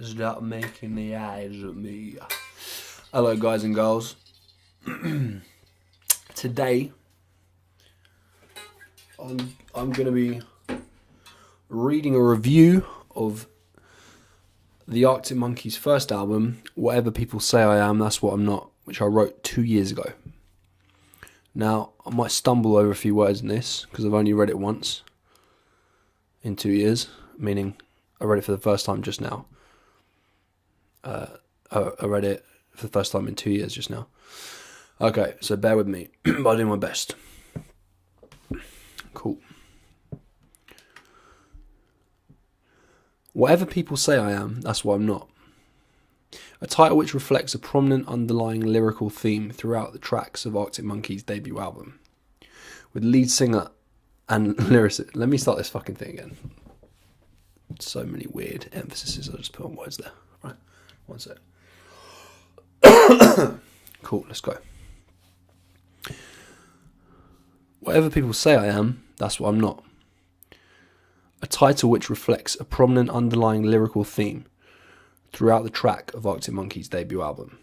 Stop making the eyes at me. Hello, guys and girls. Today, I'm going to be reading a review of the Arctic Monkeys' first album, Whatever People Say I Am, That's What I'm Not, which I wrote 2 years ago. Now, I might stumble over a few words in this, because I've only read it once in 2 years, meaning I read it for the first time just now. I read it for the first time in 2 years just now. Okay, so bear with me, but I'll do my best. Cool. Whatever people say I am, that's what I'm not. A title which reflects a prominent underlying lyrical theme throughout the tracks of Arctic Monkeys' debut album. With lead singer and lyricist... Let me start this fucking thing again. So many weird emphases I just put on words there. Right, one sec. Cool, let's go. Whatever people say I am, that's what I'm not. A title which reflects a prominent underlying lyrical theme throughout the track of Arctic Monkeys' debut album.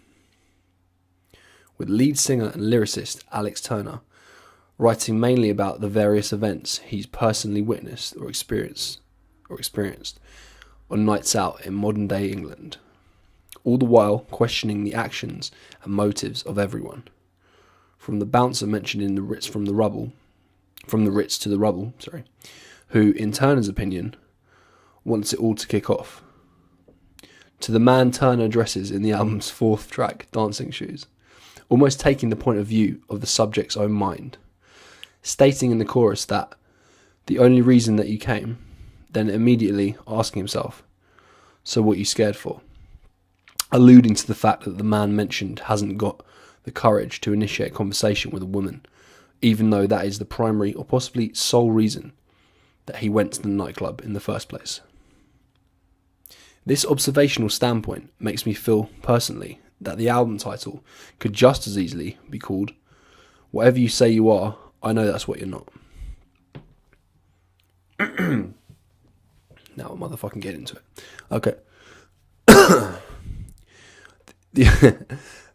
With lead singer and lyricist Alex Turner writing mainly about the various events he's personally witnessed or experienced on nights out in modern day England, all the while questioning the actions and motives of everyone, from the bouncer mentioned in the Ritz to the Rubble, who, in Turner's opinion, wants it all to kick off, to the man Turner addresses in the album's fourth track, Dancing Shoes, almost taking the point of view of the subject's own mind, stating in the chorus that the only reason that you came, then immediately asking himself, so what you scared for? Alluding to the fact that the man mentioned hasn't got the courage to initiate conversation with a woman, even though that is the primary or possibly sole reason that he went to the nightclub in the first place. This observational standpoint makes me feel, personally, that the album title could just as easily be called Whatever You Say You Are, I Know That's What You're Not. Now I'll motherfucking get into it. Okay.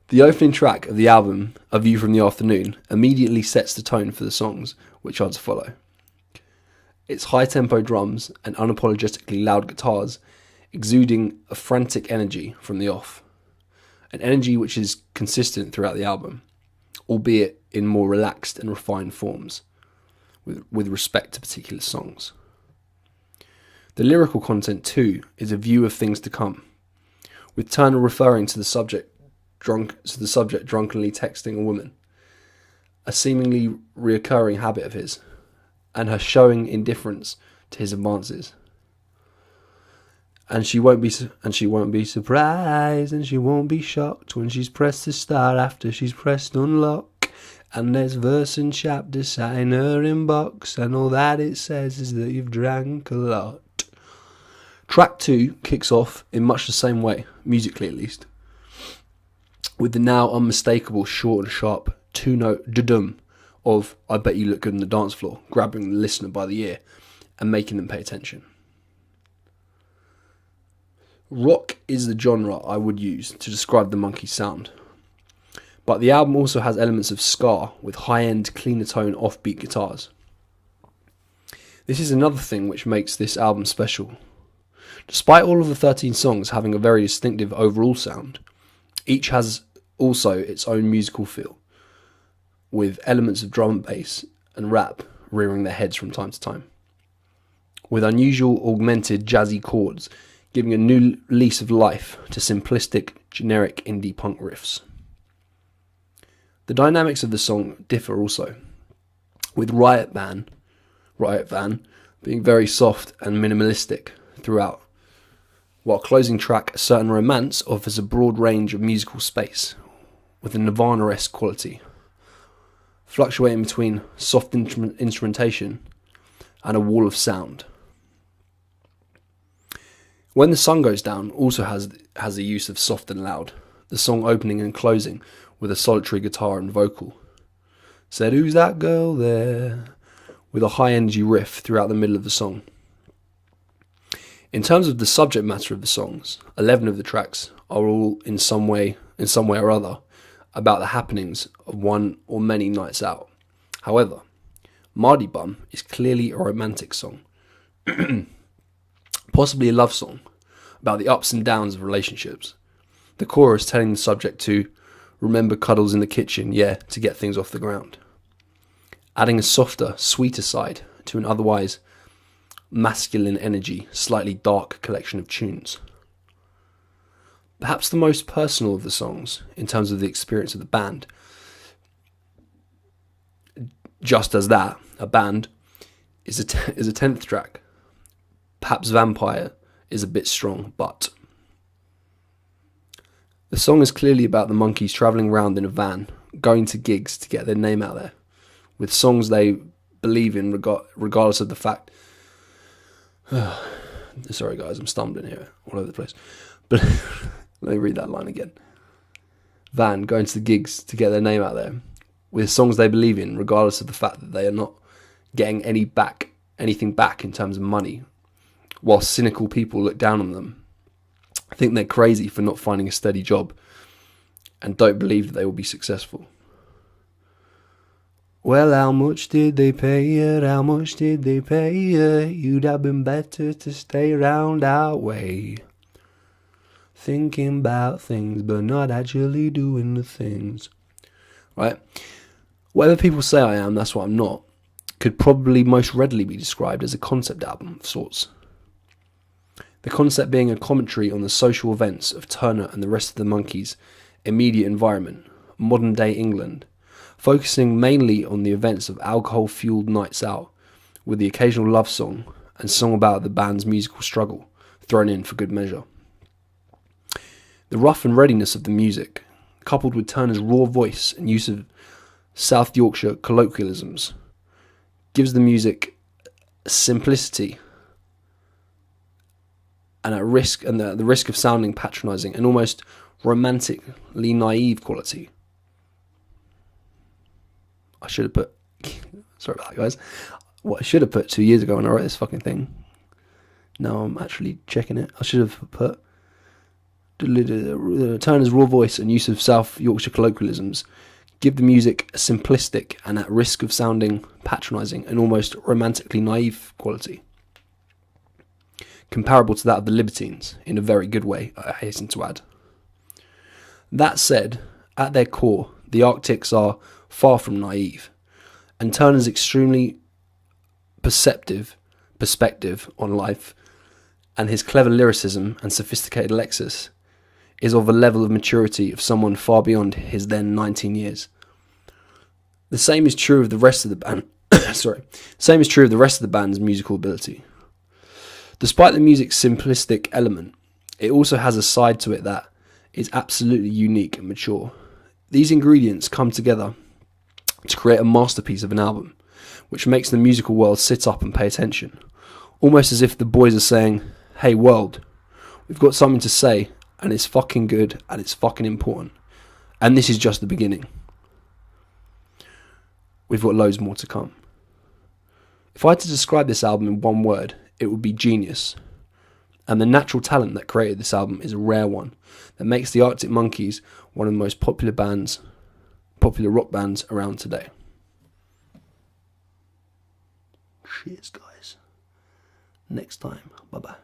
The opening track of the album, A View from the Afternoon, immediately sets the tone for the songs which are to follow. Its high-tempo drums and unapologetically loud guitars exuding a frantic energy from the off. An energy which is consistent throughout the album, albeit in more relaxed and refined forms, with respect to particular songs. The lyrical content, too, is a view of things to come, with Turner referring to the subject drunkenly texting a woman, a seemingly reoccurring habit of his, and her showing indifference to his advances. And she won't be surprised, and she won't be shocked when she's pressed to start after she's pressed unlock. And there's verse and chapter sat in her inbox, and all that it says is that you've drank a lot. Track 2 kicks off in much the same way, musically at least, with the now unmistakable short and sharp two-note dudum of I Bet You Look Good on the Dance Floor, grabbing the listener by the ear and making them pay attention. Rock is the genre I would use to describe the Monkees' sound, but the album also has elements of ska with high-end, cleaner tone, offbeat guitars. This is another thing which makes this album special. Despite all of the 13 songs having a very distinctive overall sound, each has also its own musical feel, with elements of drum and bass and rap rearing their heads from time to time, with unusual augmented jazzy chords giving a new lease of life to simplistic, generic indie punk riffs. The dynamics of the song differ also, with Riot Van being very soft and minimalistic throughout, while closing track A Certain Romance offers a broad range of musical space, with a Nirvana-esque quality, fluctuating between soft instrumentation and a wall of sound. When the Sun Goes Down also has the use of soft and loud, the song opening and closing with a solitary guitar and vocal. Said, "Who's that girl there?" with a high energy riff throughout the middle of the song. In terms of the subject matter of the songs, 11 of the tracks are all in some way or other, about the happenings of one or many nights out. However, Mardy Bum is clearly a romantic song, possibly a love song, about the ups and downs of relationships. The chorus telling the subject to remember cuddles in the kitchen, yeah, to get things off the ground. Adding a softer, sweeter side to an otherwise masculine energy, slightly dark collection of tunes. Perhaps the most personal of the songs, in terms of the experience of the band, just as that, a band, is a 10th track. Perhaps Vampire is a bit strong, but the song is clearly about the Monkees travelling around in a van, going to gigs to get their name out there, with songs they believe in regardless of the fact. Sorry guys, I'm stumbling here all over the place. But let me read that line again. Van, going to the gigs to get their name out there, with songs they believe in regardless of the fact that they are not getting anything back in terms of money, while cynical people look down on them, think they're crazy for not finding a steady job, and don't believe that they will be successful. Well, how much did they pay you? How much did they pay you? You'd have been better to stay around our way. Thinking about things, but not actually doing the things. Right? Whatever people say I am, that's what I'm not, could probably most readily be described as a concept album of sorts. The concept being a commentary on the social events of Turner and the rest of the Monkees' immediate environment, modern day England, focusing mainly on the events of alcohol-fueled nights out, with the occasional love song and song about the band's musical struggle thrown in for good measure. The rough and readiness of the music, coupled with Turner's raw voice and use of South Yorkshire colloquialisms, gives the music simplicity and the risk of sounding patronising and almost romantically naive quality. I should have put, sorry about that guys, what I should have put 2 years ago when I wrote this fucking thing. Now I'm actually checking it. I should have put Turner's raw voice and use of South Yorkshire colloquialisms give the music a simplistic and at risk of sounding patronising and almost romantically naive quality, comparable to that of the Libertines, in a very good way, I hasten to add. That said, at their core, the Arctics are far from naive, and Turner's extremely perceptive perspective on life and his clever lyricism and sophisticated lexis is of a level of maturity of someone far beyond his then 19 years. The same is true of the rest of the band. Same is true of the rest of the band's musical ability. Despite the music's simplistic element, it also has a side to it that is absolutely unique and mature. These ingredients come together to create a masterpiece of an album, which makes the musical world sit up and pay attention, almost as if the boys are saying, "Hey world, we've got something to say, and it's fucking good, and it's fucking important, and this is just the beginning. We've got loads more to come." If I had to describe this album in one word, it would be genius. And the natural talent that created this album is a rare one that makes the Arctic Monkeys one of the most popular rock bands around today. Cheers, guys. Next time. Bye-bye.